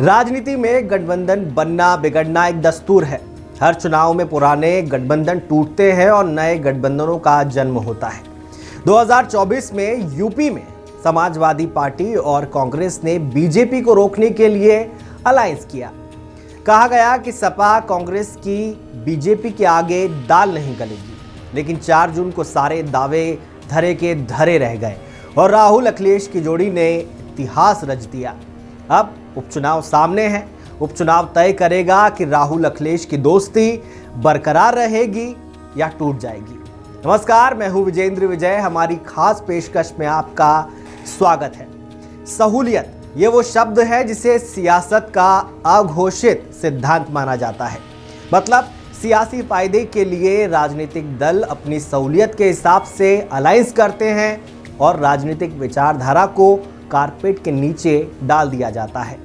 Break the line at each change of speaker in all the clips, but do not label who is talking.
राजनीति में गठबंधन बनना बिगड़ना एक दस्तूर है। हर चुनाव में पुराने गठबंधन टूटते हैं और नए गठबंधनों का जन्म होता है। 2024 में यूपी में समाजवादी पार्टी और कांग्रेस ने बीजेपी को रोकने के लिए अलायंस किया। कहा गया कि सपा कांग्रेस की बीजेपी के आगे दाल नहीं गलेगी, लेकिन 4 जून को सारे दावे धरे के धरे रह गए और राहुल अखिलेश की जोड़ी ने इतिहास रच दिया। अब उपचुनाव सामने है। उपचुनाव तय करेगा कि राहुल अखिलेश की दोस्ती बरकरार रहेगी या टूट जाएगी। नमस्कार, मैं हूं विजेंद्र विजय। हमारी खास पेशकश में आपका स्वागत है। सहूलियत, ये वो शब्द है जिसे सियासत का अघोषित सिद्धांत माना जाता है। मतलब सियासी फायदे के लिए राजनीतिक दल अपनी सहूलियत के हिसाब से अलायंस करते हैं और राजनीतिक विचारधारा को कारपेट के नीचे डाल दिया जाता है।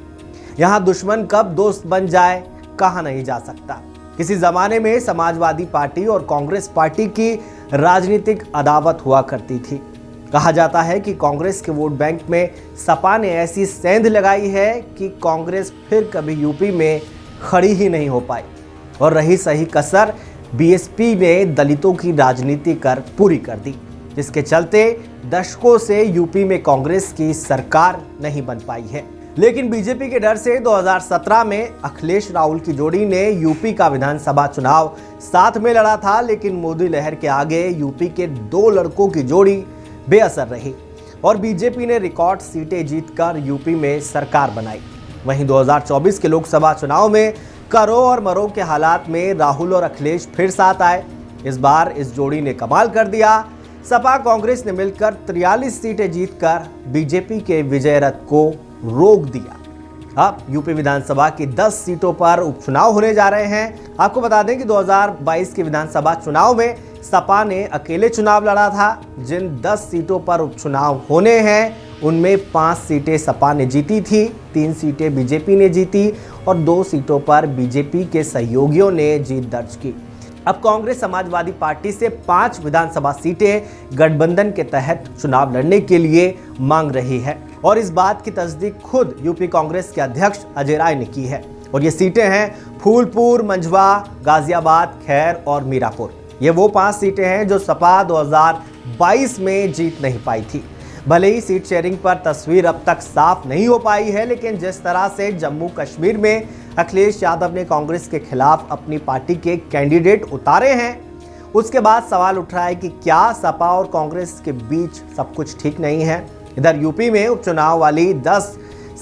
यहाँ दुश्मन कब दोस्त बन जाए कहा नहीं जा सकता। किसी जमाने में समाजवादी पार्टी और कांग्रेस पार्टी की राजनीतिक अदावत हुआ करती थी। कहा जाता है कि कांग्रेस के वोट बैंक में सपा ने ऐसी सेंध लगाई है कि कांग्रेस फिर कभी यूपी में खड़ी ही नहीं हो पाई और रही सही कसर बीएसपी ने दलितों की राजनीति कर पूरी कर दी, जिसके चलते दशकों से यूपी में कांग्रेस की सरकार नहीं बन पाई है। लेकिन बीजेपी के डर से 2017 में अखिलेश राहुल की जोड़ी ने यूपी का विधानसभा चुनाव साथ में लड़ा था, लेकिन मोदी लहर के आगे यूपी के 2 लड़कों की जोड़ी बेअसर रही और बीजेपी ने रिकॉर्ड सीटें जीतकर यूपी में सरकार बनाई। वहीं 2024 के लोकसभा चुनाव में करो और मरो के हालात में राहुल और अखिलेश फिर साथ आए। इस बार इस जोड़ी ने कमाल कर दिया। सपा कांग्रेस ने मिलकर 43 सीटें जीतकर बीजेपी के विजय रथ को रोक दिया। अब यूपी विधानसभा की 10 सीटों पर उपचुनाव होने जा रहे हैं। आपको बता दें कि 2022 के विधानसभा चुनाव में सपा ने अकेले चुनाव लड़ा था। जिन 10 सीटों पर उपचुनाव होने हैं उनमें 5 सीटें सपा ने जीती थी, 3 सीटें बीजेपी ने जीती और 2 सीटों पर बीजेपी के सहयोगियों ने जीत दर्ज की। अब कांग्रेस समाजवादी पार्टी से 5 विधानसभा सीटें गठबंधन के तहत चुनाव लड़ने के लिए मांग रही है और इस बात की तस्दीक खुद यूपी कांग्रेस के अध्यक्ष अजय राय ने की है। और ये सीटें हैं फूलपुर, मंझवा, गाजियाबाद, खैर और मीरापुर। ये वो 5 सीटें हैं जो सपा 2022 में जीत नहीं पाई थी। भले ही सीट शेयरिंग पर तस्वीर अब तक साफ नहीं हो पाई है, लेकिन जिस तरह से जम्मू कश्मीर में अखिलेश यादव ने कांग्रेस के खिलाफ अपनी पार्टी के कैंडिडेट उतारे हैं, उसके बाद सवाल उठ रहा है कि क्या सपा और कांग्रेस के बीच सब कुछ ठीक नहीं है। इधर यूपी में उपचुनाव वाली 10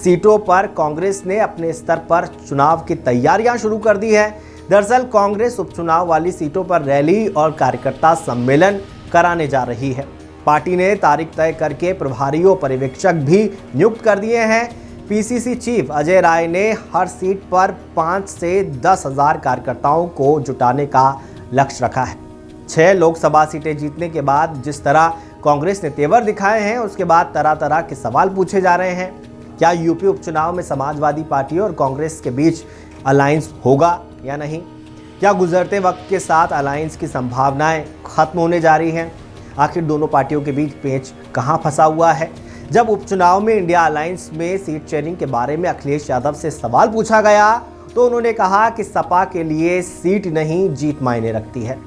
सीटों पर कांग्रेस ने अपने स्तर पर चुनाव की तैयारियां शुरू कर दी है। दरअसल कांग्रेस उपचुनाव वाली सीटों पर रैली और कार्यकर्ता सम्मेलन कराने जा रही है। पार्टी ने तारीख तय करके प्रभारी और पर्यवेक्षक भी नियुक्त कर दिए हैं। पीसीसी चीफ अजय राय ने हर सीट पर 5 से 10 हजार कार्यकर्ताओं को जुटाने का लक्ष्य रखा है। 6 लोकसभा सीटें जीतने के बाद जिस तरह कांग्रेस ने तेवर दिखाए हैं, उसके बाद तरह तरह के सवाल पूछे जा रहे हैं। क्या यूपी उपचुनाव में समाजवादी पार्टी और कांग्रेस के बीच अलायंस होगा या नहीं? क्या गुजरते वक्त के साथ अलायंस की संभावनाएं खत्म होने जा रही हैं? आखिर दोनों पार्टियों के बीच पेंच कहां फंसा हुआ है? जब उपचुनाव में इंडिया अलायंस में सीट शेयरिंग के बारे में अखिलेश यादव से सवाल पूछा गया तो उन्होंने कहा कि सपा के लिए सीट नहीं, जीत मायने रखती है।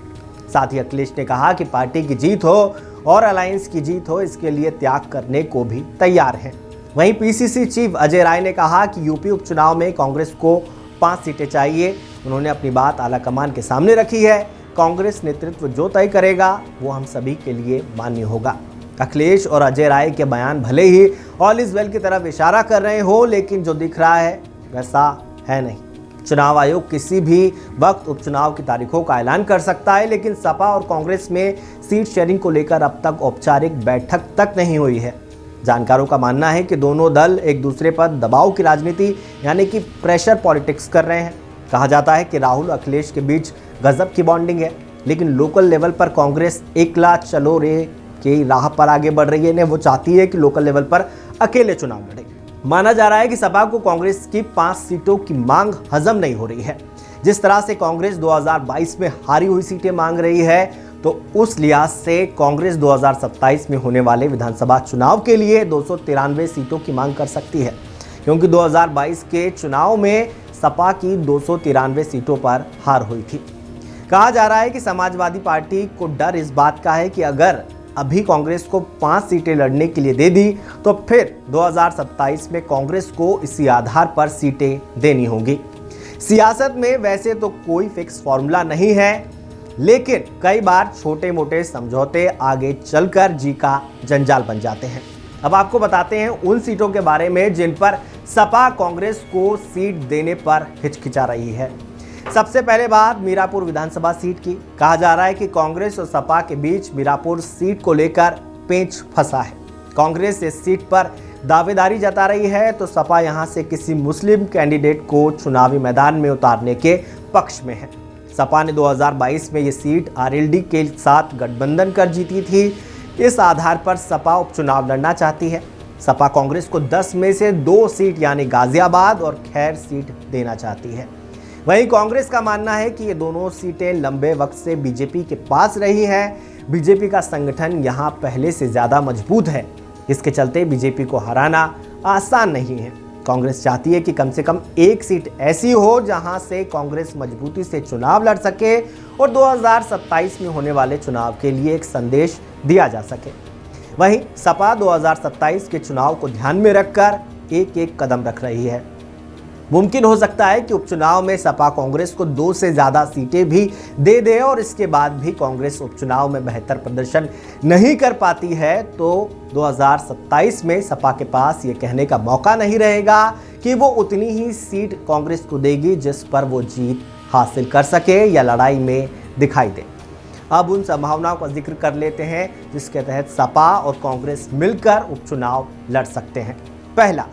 साथ ही अखिलेश ने कहा कि पार्टी की जीत हो और अलायंस की जीत हो, इसके लिए त्याग करने को भी तैयार हैं। वहीं पीसीसी चीफ अजय राय ने कहा कि यूपी उपचुनाव में कांग्रेस को 5 सीटें चाहिए। उन्होंने अपनी बात आलाकमान के सामने रखी है। कांग्रेस नेतृत्व जो तय करेगा वो हम सभी के लिए मान्य होगा। अखिलेश और अजय राय के बयान भले ही ऑल इज वेल की तरफ इशारा कर रहे हो, लेकिन जो दिख रहा है वैसा है नहीं। चुनाव आयोग किसी भी वक्त उपचुनाव की तारीखों का ऐलान कर सकता है, लेकिन सपा और कांग्रेस में सीट शेयरिंग को लेकर अब तक औपचारिक बैठक तक नहीं हुई है। जानकारों का मानना है कि दोनों दल एक दूसरे पर दबाव की राजनीति यानी कि प्रेशर पॉलिटिक्स कर रहे हैं। कहा जाता है कि राहुल अखिलेश के बीच गजब की बॉन्डिंग है, लेकिन लोकल लेवल पर कांग्रेस एकला चलो रे की राह पर आगे बढ़ रही है। वो चाहती है कि लोकल लेवल पर अकेले चुनाव लड़े। माना जा रहा है कि सपा को कांग्रेस की 5 सीटों की मांग हजम नहीं हो रही है। जिस तरह से कांग्रेस 2022 में हारी हुई सीटें मांग रही है, तो उस लिहाज से कांग्रेस 2027 में होने वाले विधानसभा चुनाव के लिए 293 सीटों की मांग कर सकती है, क्योंकि 2022 के चुनाव में सपा की 293 सीटों पर हार हुई थी। कहा जा रहा है कि समाजवादी पार्टी को डर इस बात का है कि अगर अभी कांग्रेस को 5 सीटें लड़ने के लिए दे दी तो फिर 2027 में कांग्रेस को इसी आधार पर सीटें देनी होगी। सियासत में वैसे तो कोई फिक्स फॉर्मूला नहीं है, लेकिन कई बार छोटे मोटे समझौते आगे चलकर जी का जंजाल बन जाते हैं। अब आपको बताते हैं उन सीटों के बारे में जिन पर सपा कांग्रेस को सीट देने पर हिचकिचा रही है। सबसे पहले बात मीरापुर विधानसभा सीट की। कहा जा रहा है कि कांग्रेस और सपा के बीच मीरापुर सीट को लेकर पेंच फंसा है। कांग्रेस इस सीट पर दावेदारी जता रही है तो सपा यहां से किसी मुस्लिम कैंडिडेट को चुनावी मैदान में उतारने के पक्ष में है। सपा ने 2022 में ये सीट आरएलडी के साथ गठबंधन कर जीती थी। इस आधार पर सपा उपचुनाव लड़ना चाहती है। सपा कांग्रेस को 10 में से 2 सीट यानी गाजियाबाद और खैर सीट देना चाहती है। वहीं कांग्रेस का मानना है कि ये दोनों सीटें लंबे वक्त से बीजेपी के पास रही हैं। बीजेपी का संगठन यहां पहले से ज्यादा मजबूत है, इसके चलते बीजेपी को हराना आसान नहीं है। कांग्रेस चाहती है कि कम से कम 1 सीट ऐसी हो जहां से कांग्रेस मजबूती से चुनाव लड़ सके और 2027 में होने वाले चुनाव के लिए एक संदेश दिया जा सके। वहीं सपा 2027 के चुनाव को ध्यान में रखकर एक कदम रख रही है। मुमकिन हो सकता है कि उपचुनाव में सपा कांग्रेस को 2 से ज्यादा सीटें भी दे दे और इसके बाद भी कांग्रेस उपचुनाव में बेहतर प्रदर्शन नहीं कर पाती है तो 2027 में सपा के पास ये कहने का मौका नहीं रहेगा कि वो उतनी ही सीट कांग्रेस को देगी जिस पर वो जीत हासिल कर सके या लड़ाई में दिखाई दे। अब उन संभावनाओं का जिक्र कर लेते हैं जिसके तहत सपा और कांग्रेस मिलकर उपचुनाव लड़ सकते हैं। पहला,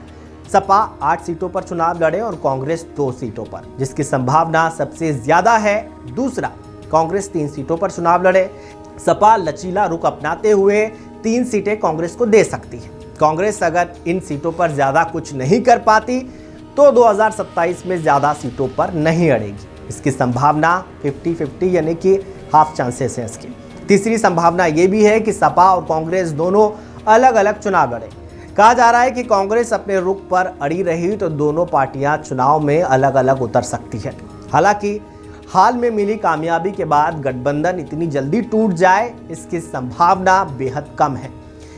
सपा 8 सीटों पर चुनाव लड़े और कांग्रेस 2 सीटों पर, जिसकी संभावना सबसे ज्यादा है। दूसरा, कांग्रेस 3 सीटों पर चुनाव लड़े। सपा लचीला रुख अपनाते हुए 3 सीटें कांग्रेस को दे सकती है। कांग्रेस अगर इन सीटों पर ज्यादा कुछ नहीं कर पाती तो 2027 में ज्यादा सीटों पर नहीं अड़ेगी। इसकी संभावना 50-50 यानी कि हाफ चांसेस है इसकी। तीसरी संभावना यह भी है कि सपा और कांग्रेस दोनों अलग अलग चुनाव लड़े। कहा जा रहा है कि कांग्रेस अपने रुख पर अड़ी रही तो दोनों पार्टियां चुनाव में अलग अलग उतर सकती है। हालांकि हाल में मिली कामयाबी के बाद गठबंधन इतनी जल्दी टूट जाए इसकी संभावना बेहद कम है,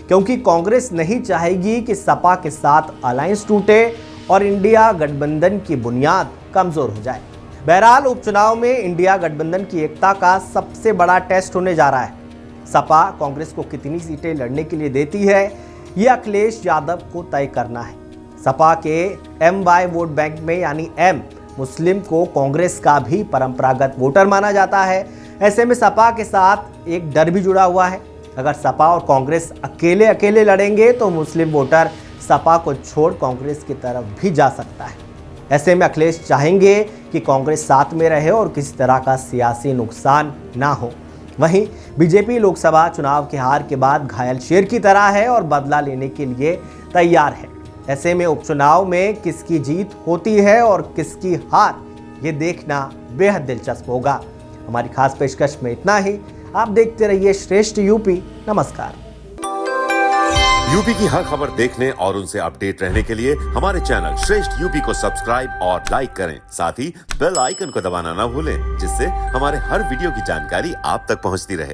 क्योंकि कांग्रेस नहीं चाहेगी कि सपा के साथ अलायंस टूटे और इंडिया गठबंधन की बुनियाद कमजोर हो जाए। बहरहाल उपचुनाव में इंडिया गठबंधन की एकता का सबसे बड़ा टेस्ट होने जा रहा है। सपा कांग्रेस को कितनी सीटें लड़ने के लिए देती है ये अखिलेश यादव को तय करना है। सपा के MY वोट बैंक में यानी M मुस्लिम को कांग्रेस का भी परंपरागत वोटर माना जाता है। ऐसे में सपा के साथ एक डर भी जुड़ा हुआ है। अगर सपा और कांग्रेस अकेले अकेले लड़ेंगे तो मुस्लिम वोटर सपा को छोड़ कांग्रेस की तरफ भी जा सकता है। ऐसे में अखिलेश चाहेंगे कि कांग्रेस साथ में रहे और किसी तरह का सियासी नुकसान ना हो। वहीं बीजेपी लोकसभा चुनाव के हार के बाद घायल शेर की तरह है और बदला लेने के लिए तैयार है। ऐसे में उपचुनाव में किसकी जीत होती है और किसकी हार, ये देखना बेहद दिलचस्प होगा। हमारी खास पेशकश में इतना ही। आप देखते रहिए श्रेष्ठ यूपी। नमस्कार।
यूपी की हर खबर देखने और उनसे अपडेट रहने के लिए हमारे चैनल श्रेष्ठ यूपी को सब्सक्राइब और लाइक करें। साथ ही बेल आइकन को दबाना ना भूलें, जिससे हमारे हर वीडियो की जानकारी आप तक पहुंचती रहे।